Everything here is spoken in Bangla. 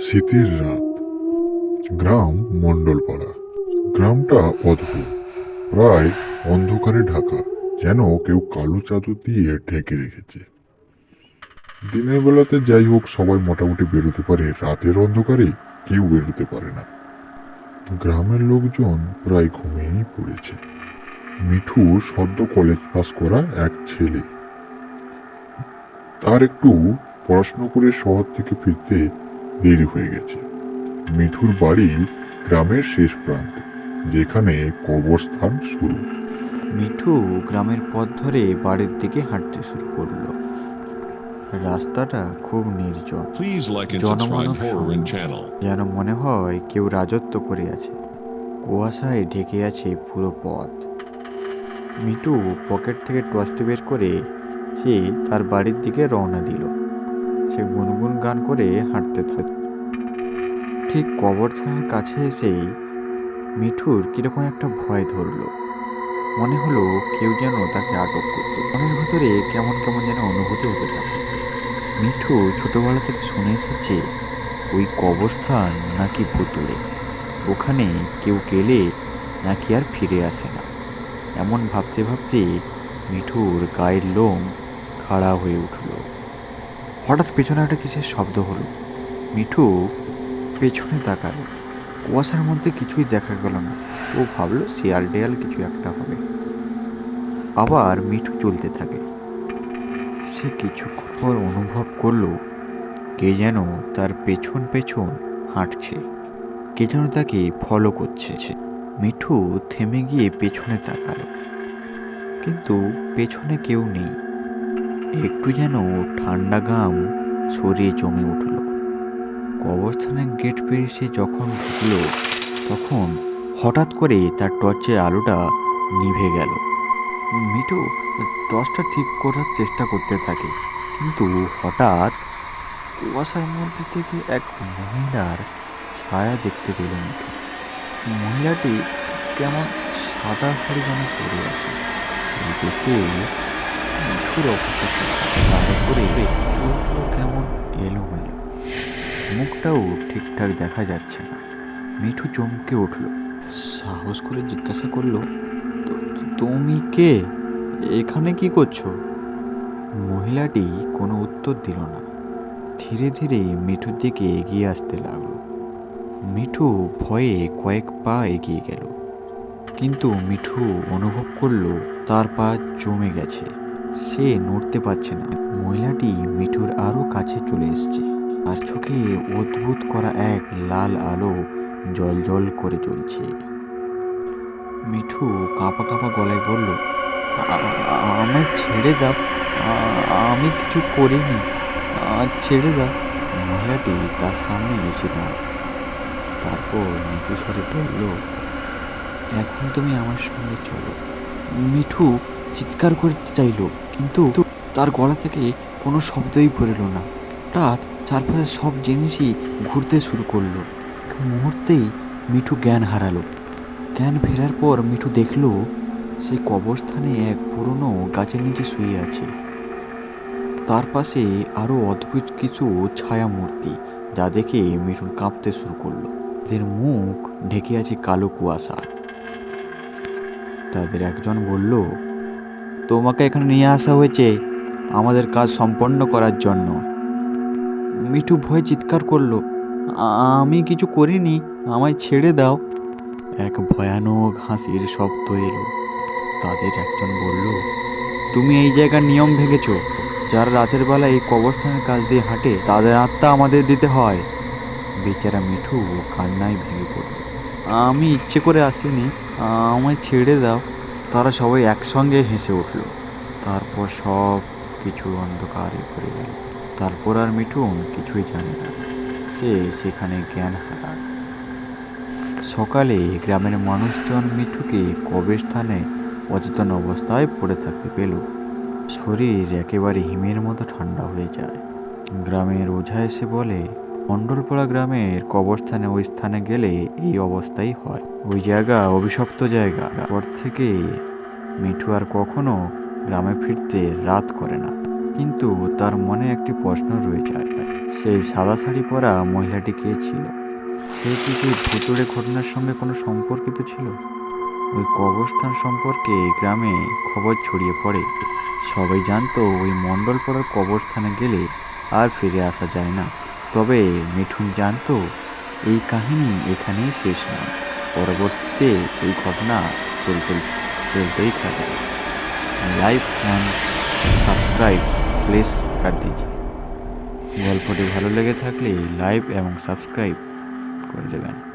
শীতের রাত, গ্রাম মণ্ডলপাড়া। গ্রামটা অদ্ভুত, প্রায় অন্ধকারে ঢাকা, যেন কেউ কালো চাদর দিয়ে ঢেকে রেখেছে। দিনের বেলাতে যাই হোক সবাই মোটামুটি বেরোতে পারে, রাতের অন্ধকারে কেউ বেরোতে পারে না। গ্রামের লোকজন প্রায় ঘুমিয়েই পড়েছে। মিঠু সদ্য কলেজ পাস করা এক ছেলে। তার একটু পড়াশুনো করে শহর থেকে ফিরতে দেরি হয়ে গেছে। মিঠুর বাড়ি গ্রামের শেষ প্রান্তে, যেখানে কবরস্থান শুরু। মিঠু গ্রামের পথ ধরে বাড়ির দিকে হাঁটতে শুরু করলো। রাস্তাটা খুব নির্জন, Please like and জনমানব subscribe Horror and শূন্য। Channel. যেন মনে হয় কেউ রাজত্ব করে আছে। কুয়াশায় ঢেকে আছে পুরো পথ। মিঠু পকেট থেকে টর্চটি বের করে সে তার বাড়ির দিকে রওনা দিল। সে গুনগুন গান করে হাঁটতে থাকে। ঠিক কবরস্থানের কাছে এসেই মিঠুর কিরকম একটা ভয় ধরলো। মনে হলো কেউ যেন তাকে আটক করতে। মনের ভেতরে কেমন কেমন যেন অনুভূতি হতে থাকে। মিঠু ছোটবেলা থেকে শুনে এসেছে ওই কবরস্থান নাকি ভুতুড়ে, ওখানে কেউ গেলে নাকি আর ফিরে আসে না। এমন ভাবতে ভাবতে মিঠুর গায়ের লোম খাড়া হয়ে উঠল। হঠাৎ পেছনে একটা কিসের শব্দ হলো। মিঠু পেছনে তাকালো। কুয়াশার মধ্যে কিছুই দেখা গেল না। ও ভাবলো শিয়াল টিয়াল কিছু একটা হবে। আবার মিঠু চলতে থাকে। সে কিছুক্ষণ পর অনুভব করলো কে যেন তার পেছন পেছন হাঁটছে, কে যেন তাকে ফলো করছে। মিঠু থেমে গিয়ে পেছনে তাকালো, কিন্তু পেছনে কেউ নেই। একটু যেন ঠান্ডা ঘাম শরীরে জমে উঠল। কবরস্থানের গেট পেরিয়ে সে যখন ঢুকলো, তখন হঠাৎ করে তার টর্চের আলোটা নিভে গেল। মিঠু টর্চটা ঠিক করার চেষ্টা করতে থাকে, কিন্তু হঠাৎ কুয়াশার মধ্যে থেকে এক মহিলার ছায়া দেখতে পেল মিঠু। মহিলাটি কেমন সাদা শাড়ি যেন পরে আছে। এই দেখে মিঠুর অবস্থা তারপরে চোখগুলো কেমন এলোমেলো, মুখটাও ঠিকঠাক দেখা যাচ্ছে না। মিঠু চমকে উঠল, সাহস করে জিজ্ঞাসা করলো, তুমি কে? এখানে কি করছো? মহিলাটি কোনো উত্তর দিল না। ধীরে ধীরে মিঠুর দিকে এগিয়ে আসতে লাগলো। মিঠু ভয়ে কয়েক পা এগিয়ে গেল, কিন্তু মিঠু অনুভব করলো তার পা জমে গেছে। সে নড়তে পারছে না। মহিলাটি মিঠুর আরো কাছে চলে এসেছে। আর চোখে অদ্ভুত করা এক লাল আলো জল জল করে জ্বলছে। মিঠু কাঁপা কাঁপা গলায় বলল, আমায় ছেড়ে দাও, আমি কিছু করিনি, ছেড়ে দাও। মহিলাটি তার সামনে এসে দাঁড়ায়। তারপর মিঠু স্বরে বলল, এখন তুমি আমার সঙ্গে চলো। মিঠু চিৎকার করতে চাইল, কিন্তু তার গলা থেকে কোনো শব্দই বেরোলো না। হঠাৎ চারপাশে সব জিনিসই ঘুরতে শুরু করলো। মুহূর্তেই মিঠু জ্ঞান হারালো। জ্ঞান ফেরার পর মিঠু দেখল সে কবরস্থানে এক পুরনো গাছের নিচে শুয়ে আছে। তার পাশে আরো অদ্ভুত কিছু ছায়া মূর্তি, যা দেখে মিঠুন কাঁপতে শুরু করলো। তাদের মুখ ঢেকে আছে কালো কুয়াশা। তাদের একজন বলল, তোমাকে এখানে নিয়ে আসা হয়েছে আমাদের কাজ সম্পন্ন করার জন্য। মিঠু ভয়ে চিৎকার করলো, আমি কিছু করিনি, আমায় ছেড়ে দাও। এক ভয়ানক হাসির শব্দ এলো। তাদের একজন বলল, তুমি এই জায়গার নিয়ম ভেঙেছ। যারা রাতের বেলা এই কবরস্থানের কাছ দিয়ে হাঁটে তাদের আত্মা আমাদের দিতে হয়। বেচারা মিঠু কান্নায় ভেঙে পড়ল, আমি ইচ্ছে করে আসিনি, আমায় ছেড়ে দাও। তারা সবাই একসঙ্গে হেসে উঠল। তারপর সব কিছু অন্ধকারে ভরে গেল। তারপর আর মিঠুন কিছুই জানে না। সে সেখানে জ্ঞান হারায়। সকালে গ্রামের মানুষজন মিঠুকে কবরস্থানে অচেতন অবস্থায় পড়ে থাকতে পেল। শরীর একেবারে হিমের মতো ঠান্ডা হয়ে যায়। গ্রামের ওঝা এসে বলে, মণ্ডলপাড়া গ্রামের কবরস্থানে ওই স্থানে গেলে এই অবস্থাই হয়। ওই জায়গা অভিশপ্ত জায়গা। পর থেকে মিঠু আর কখনো গ্রামে ফিরতে রাত করে না। কিন্তু তার মনে একটি প্রশ্ন রয়ে যায়, সেই সাদা শাড়ি পরা মহিলাটি কে ছিল? সে কি সেই ভুতুড়ে ঘটনার সঙ্গে কোনো সম্পর্কিত ছিল? ওই কবরস্থান সম্পর্কে গ্রামে খবর ছড়িয়ে পড়ে। সবাই জানতো ওই মণ্ডলপাড়ার কবরস্থানে গেলে আর ফিরে আসা যায় না। তবে মিঠুন জানতো এই কাহিনী এখানেই শেষ নয়। পরবর্তীতে এই ঘটনা চলতেই থাকে। লাইক অ্যান্ড সাবস্ক্রাইব প্লিজ कर दीजिए। গল্পটি ভালো লেগে থাকলে লাইক এবং সাবস্ক্রাইব করে দেবেন।